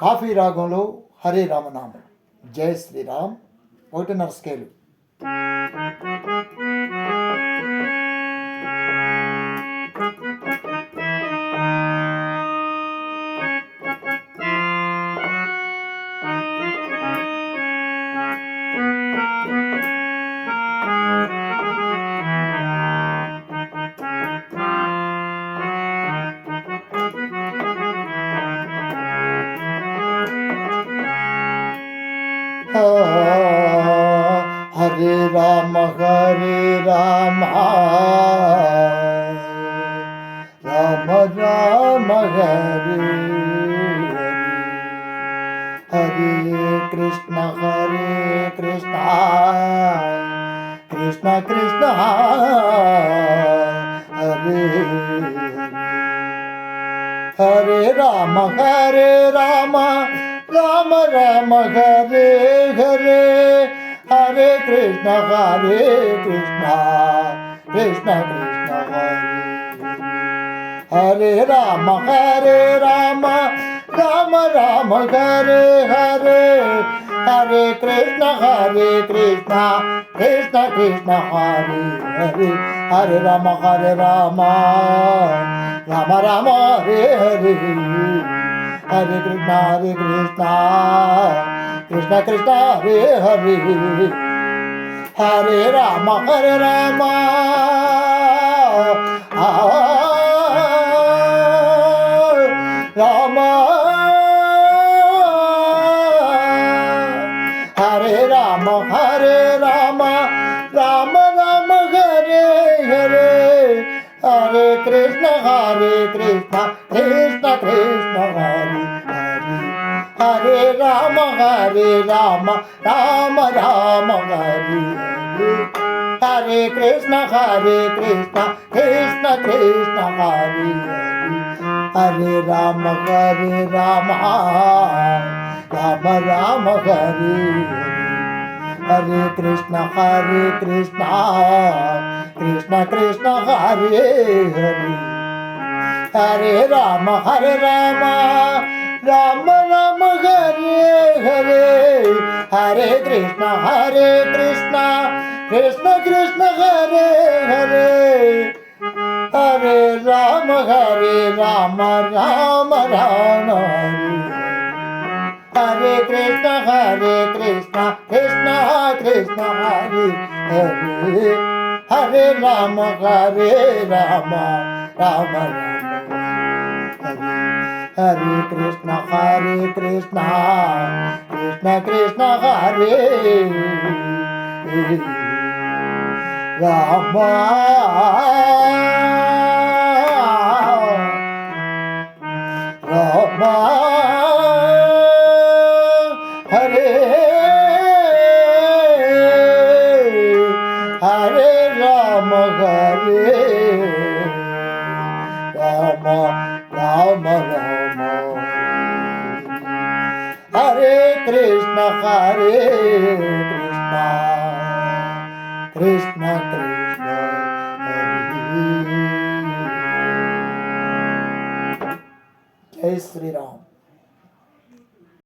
Coffee రాగంలో హరే రామనామం. జయ Sriram. 1.5 scale. Hare Rama Rama Rama Hare Hare Krishna Krishna Krishna Hare Hare Rama Rama Rama Hare Hare Hare Krishna Krishna Krishna Hare Hare Rama Rama Rama Hare Hare Hare Krishna Krishna Krishna Hare Hare Hare Rama Rama Rama Hare Hare Hare Krishna Krishna Krishna Hare Hare Hare Rama Rama Rama Hare Rama Rama Rama Hare Hare Hare Krishna Krishna Krishna Hare Hare Rama Rama Rama Hare Hare Krishna Krishna Krishna Hare Hare Rama Rama Rama Hare Hare Krishna Krishna Krishna Hare Hare Hare Rama Rama Hare Hare Hare Krishna Krishna Hare Hare Hare Rama Rama Hare Hare Krishna Krishna Hare Hare Hare Rama Rama Hare Krishna Krishna Hare Rama Rama Hare Hare Rama Rama Hare Krishna Krishna Krishna